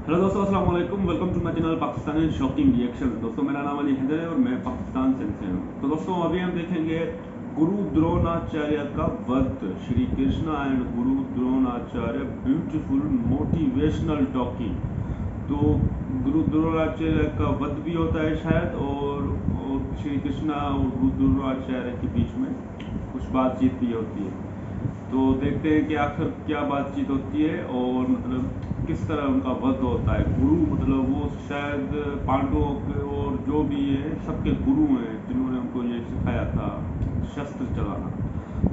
Hello दोस्तों, अस्सलाम वालेकुम। Welcome to my channel Pakistani shocking reaction. दोस्तों, मेरा नाम अली हैदर है और मैं पाकिस्तान से हूँ। तो दोस्तों, अभी हम देखेंगे गुरु द्रोणाचार्य का वध। Shri Krishna and Guru Dronacharya, beautiful motivational talking. तो गुरु द्रोणाचार्य का वध भी होता है शायद, और श्री कृष्णा और गुरु द्रोणाचार्य के बीच में कुछ बातचीत भी होती है। तो देखते हैं कि आखिर क्या बातचीत होती है और मतलब किस तरह उनका वध होता है। गुरु मतलब वो शायद पांडवों के और जो भी है सबके गुरु हैं, जिन्होंने उनको ये सिखाया था शस्त्र चलाना।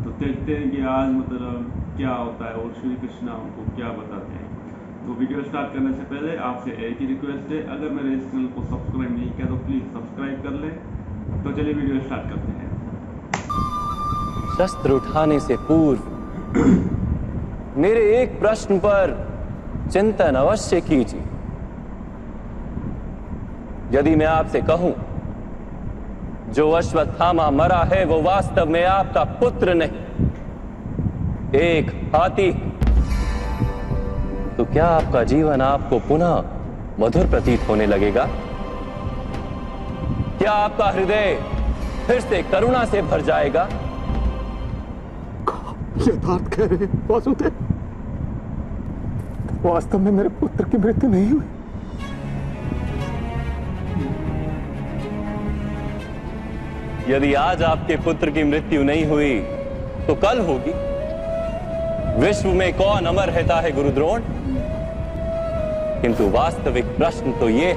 तो देखते हैं कि आज मतलब क्या होता है और श्री कृष्णा उनको क्या बताते हैं। तो वीडियो स्टार्ट करने से पहले आपसे एक ही रिक्वेस्ट है, अगर मेरे इस चैनल को सब्सक्राइब नहीं किया तो प्लीज़ सब्सक्राइब कर लें। तो चलिए वीडियो स्टार्ट करते हैं। शस्त्र उठाने से पूर्व मेरे एक प्रश्न पर चिंतन अवश्य कीजिए। यदि मैं आपसे कहूं जो अश्वत्थामा मरा है वो वास्तव में आपका पुत्र नहीं, एक हाथी, तो क्या आपका जीवन आपको पुनः मधुर प्रतीत होने लगेगा? क्या आपका हृदय फिर से करुणा से भर जाएगा? यथार्थ कह रहे हैं वासुदेव, वास्तव में मेरे पुत्र की मृत्यु नहीं हुई। यदि आज आपके पुत्र की मृत्यु नहीं हुई तो कल होगी। विश्व में कौन अमर रहता है गुरुद्रोण? किंतु वास्तविक प्रश्न तो यह है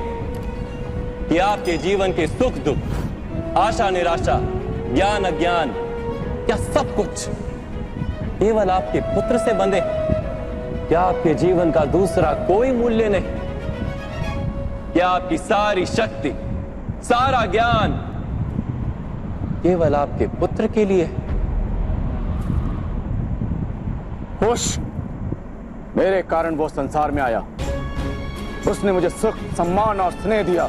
कि आपके जीवन के सुख दुख, आशा निराशा, ज्ञान अज्ञान, क्या सब कुछ केवल आपके पुत्र से बंधे? क्या आपके जीवन का दूसरा कोई मूल्य नहीं? क्या आपकी सारी शक्ति, सारा ज्ञान केवल आपके पुत्र के लिए? खुश, मेरे कारण वो संसार में आया। उसने मुझे सुख, सम्मान और स्नेह दिया।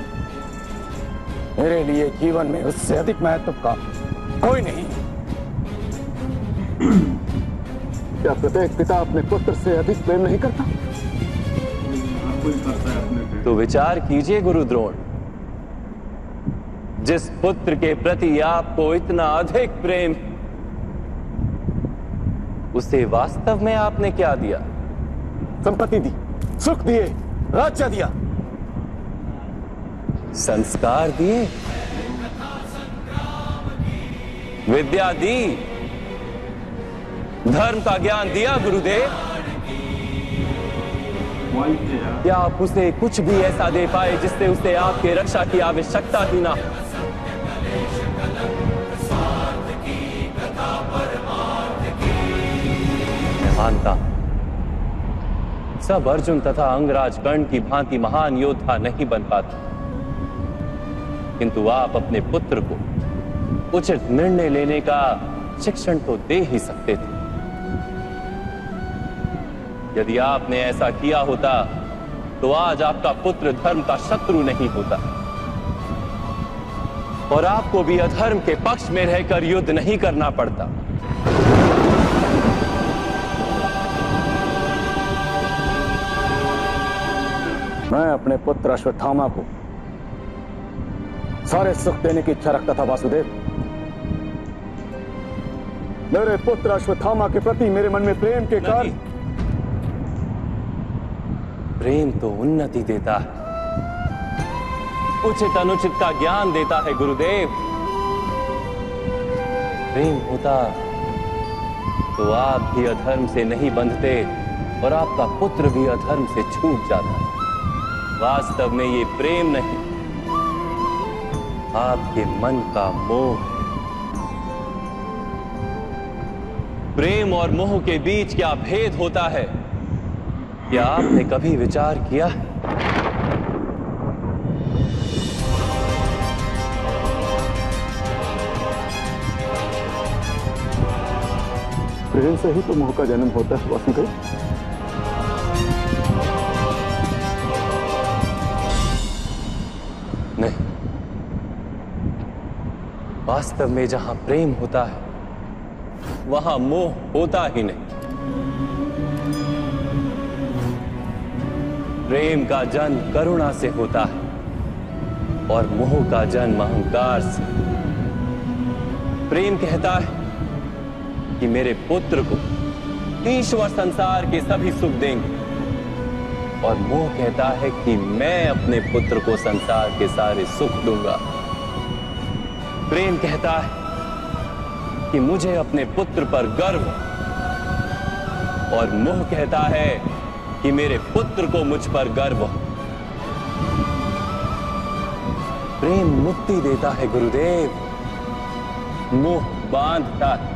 मेरे लिए जीवन में उससे अधिक महत्व का कोई नहीं। क्या प्रत्येक पिता अपने पुत्र से अधिक प्रेम नहीं करता? कोई करता है अपने पे। तो विचार कीजिए गुरुद्रोण, जिस पुत्र के प्रति आपको इतना अधिक प्रेम, उसे वास्तव में आपने क्या दिया? संपत्ति दी, सुख दिए, राज्य दिया, संस्कार दिए, विद्या दी, धर्म का ज्ञान दिया गुरुदेव। क्या आप उसे कुछ भी ऐसा दे पाए जिससे उसे आपके रक्षा की आवश्यकता ही ना हो? मैं मानता हूं सब अर्जुन तथा अंगराज कर्ण की भांति महान योद्धा नहीं बन पाते, किंतु आप अपने पुत्र को उचित निर्णय लेने का शिक्षण तो दे ही सकते थे। यदि आपने ऐसा किया होता तो आज आपका पुत्र धर्म का शत्रु नहीं होता और आपको भी अधर्म के पक्ष में रहकर युद्ध नहीं करना पड़ता। मैं अपने पुत्र अश्वत्थामा को सारे सुख देने की इच्छा रखता था वासुदेव। मेरे पुत्र अश्वत्थामा के प्रति मेरे मन में प्रेम के कारण प्रेम तो उन्नति देता है, उचित अनुचित का ज्ञान देता है गुरुदेव। प्रेम होता तो आप भी अधर्म से नहीं बंधते और आपका पुत्र भी अधर्म से छूट जाता। वास्तव में ये प्रेम नहीं, आपके मन का मोह है। प्रेम और मोह के बीच क्या भेद होता है, क्या आपने कभी विचार किया है? प्रेम से ही तो मोह का जन्म होता है वासुदेव। नहीं, वास्तव में जहां प्रेम होता है वहां मोह होता ही नहीं। प्रेम का जन्म करुणा से होता है और मोह का जन्म अहंकार से। प्रेम कहता है कि मेरे पुत्र को ईश्वर संसार के सभी सुख देंगे, और मोह कहता है कि मैं अपने पुत्र को संसार के सारे सुख दूंगा। प्रेम कहता है कि मुझे अपने पुत्र पर गर्व, और मोह कहता है कि मेरे पुत्र को मुझ पर गर्व। प्रेम मुक्ति देता है गुरुदेव, मोह बांधता है।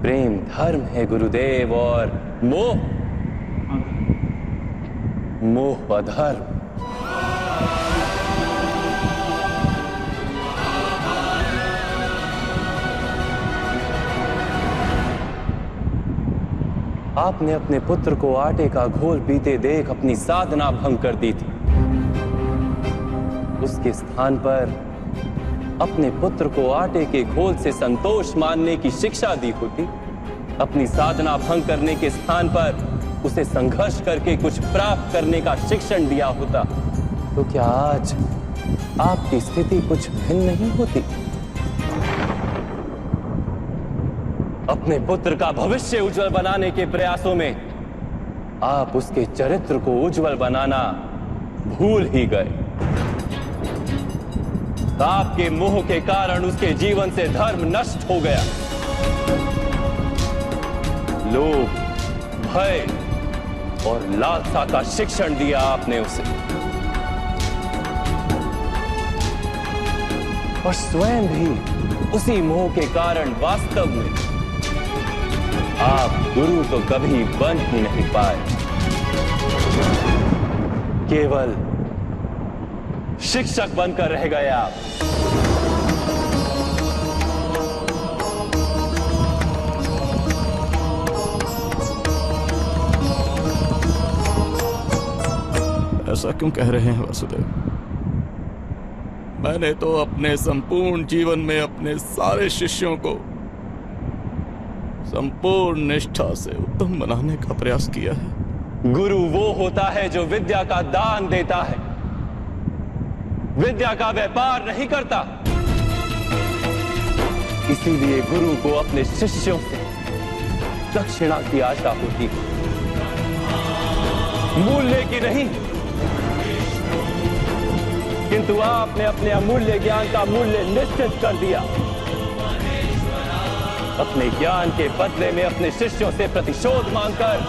प्रेम धर्म है गुरुदेव, और मोह अधर्म। आपने अपने पुत्र को आटे का घोल पीते देख अपनी साधना भंग कर दी थी। उसके स्थान पर अपने पुत्र को आटे के घोल से संतोष मानने की शिक्षा दी होती। अपनी साधना भंग करने के स्थान पर उसे संघर्ष करके कुछ प्राप्त करने का शिक्षण दिया होता, तो क्या आज आपकी स्थिति कुछ भिन्न नहीं होती? अपने पुत्र का भविष्य उज्जवल बनाने के प्रयासों में आप उसके चरित्र को उज्जवल बनाना भूल ही गए। आपके मोह के कारण उसके जीवन से धर्म नष्ट हो गया। लोभ, भय और लालसा का शिक्षण दिया आपने उसे, और स्वयं भी उसी मोह के कारण वास्तव में आप गुरु तो कभी बन ही नहीं पाए, केवल शिक्षक बनकर रह गए आप। ऐसा क्यों कह रहे हैं वासुदेव? मैंने तो अपने संपूर्ण जीवन में अपने सारे शिष्यों को संपूर्ण निष्ठा से उत्तम बनाने का प्रयास किया है। गुरु वो होता है जो विद्या का दान देता है, विद्या का व्यापार नहीं करता। इसीलिए गुरु को अपने शिष्यों से दक्षिणा की आशा होती है, मूल्य की नहीं। किंतु आपने अपने अमूल्य ज्ञान का मूल्य निश्चित कर दिया। अपने ज्ञान के बदले में अपने शिष्यों से प्रतिशोध मांगकर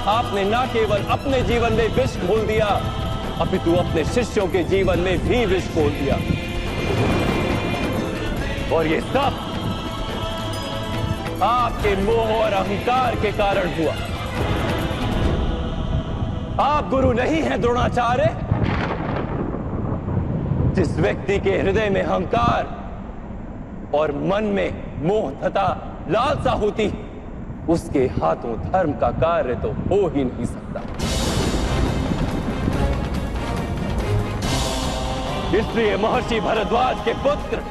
आपने न केवल अपने जीवन में विष घोल दिया, अपितु अपने शिष्यों के जीवन में भी विष घोल दिया। और ये सब आपके मोह और अहंकार के कारण हुआ। आप गुरु नहीं हैं द्रोणाचार्य। जिस व्यक्ति के हृदय में अहंकार और मन में मोह तथा लालसा होती, उसके हाथों धर्म का कार्य तो हो ही नहीं सकता। इसलिए महर्षि भरद्वाज के पुत्र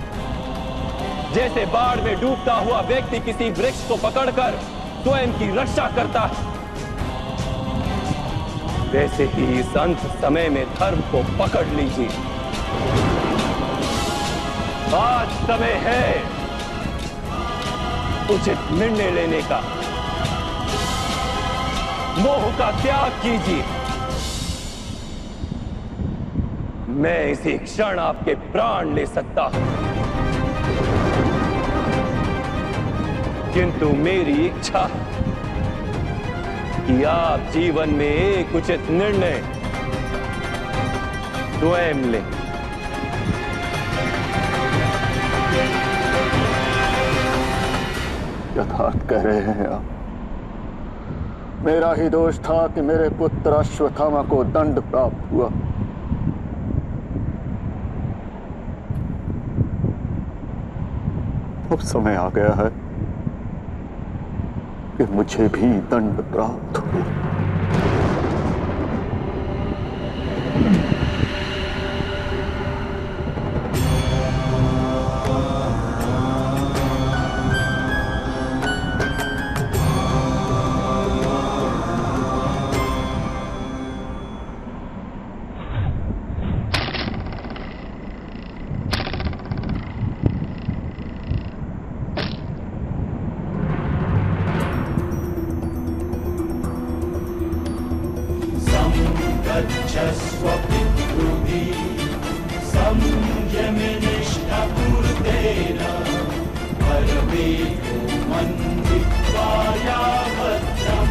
जैसे बाढ़ में डूबता हुआ व्यक्ति किसी वृक्ष को पकड़कर स्वयं की रक्षा करता है, वैसे ही इस अंत समय में धर्म को पकड़ लीजिए। आज समय है उचित निर्णय लेने का। मोह का त्याग कीजिए। मैं इसी क्षण आपके प्राण ले सकता हूं, किंतु मेरी इच्छा है कि आप जीवन में एक उचित निर्णय स्वयं लें। यथार्थ कह रहे हैं आप। मेरा ही दोष था कि मेरे पुत्र अश्वत्थामा को दंड प्राप्त हुआ। अब समय आ गया है कि मुझे भी दंड प्राप्त हो। गच्छस्व पितृभि संयमनिष्ठपूर्तेन परमेको मन्दित्वा यावत्रं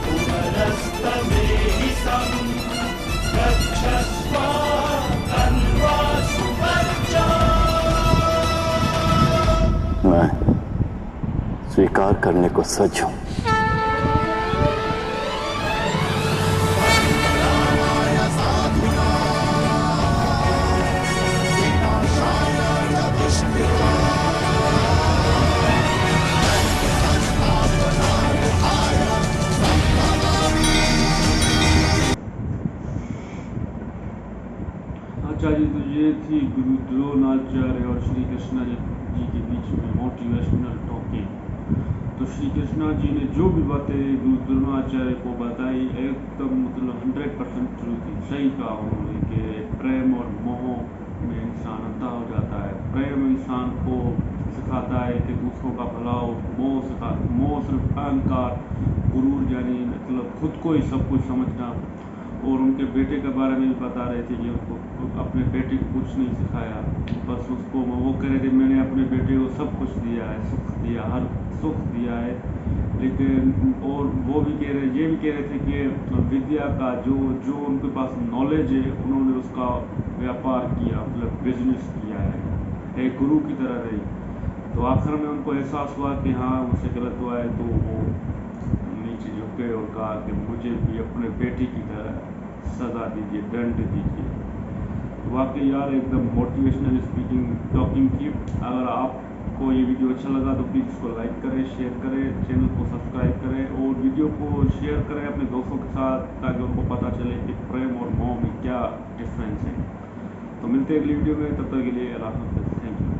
पुनरस्तमेहि सं गच्छस्व तन्वा सुवर्चा। मैं स्वीकार करने को सज्ज हूं। आचार्य, तो ये थी गुरु द्रोणाचार्य और श्री कृष्ण जी के बीच में मोटिवेशनल टॉकिंग। तो श्री कृष्ण जी ने जो भी बातें गुरु द्रोणाचार्य को बताई एकदम मतलब 100% ट्रू थी। सही कहा उन्होंने कि प्रेम और मोह में इंसान अंधा हो जाता है। प्रेम इंसान को सिखाता है कि दूसरों का भला हो, मोह सिर्फ अहंकार, गुरूर यानी मतलब खुद को ही सब कुछ समझना। और उनके बेटे के बारे में भी बता रहे थे कि उनको अपने बेटे को कुछ नहीं सिखाया, बस उसको वो कह रहे थे मैंने अपने बेटे को सब कुछ दिया है, सुख दिया, हर सुख दिया है। लेकिन और वो भी कह रहे, ये भी कह रहे थे कि विद्या का जो उनके पास नॉलेज है उन्होंने उसका व्यापार किया, मतलब बिजनेस किया है, एक गुरु की तरह रही। तो आखिर में उनको एहसास हुआ कि हाँ मुझसे गलत हुआ है, तो वो नीचे झुके और कहा कि मुझे भी अपने बेटे की तरह सजा दीजिए, दंड दीजिए। वाकई यार एकदम मोटिवेशनल स्पीकिंग टॉकिंग थी। अगर आपको ये वीडियो अच्छा लगा तो प्लीज़ इसको लाइक करें, शेयर करें, चैनल को सब्सक्राइब करें और वीडियो को शेयर करें अपने दोस्तों के साथ, ताकि उनको पता चले कि प्रेम और मोह में क्या डिफरेंस है। तो मिलते हैं अगली वीडियो में, तब तक के लिए अल्लाह हाफ़िज़। Thank you.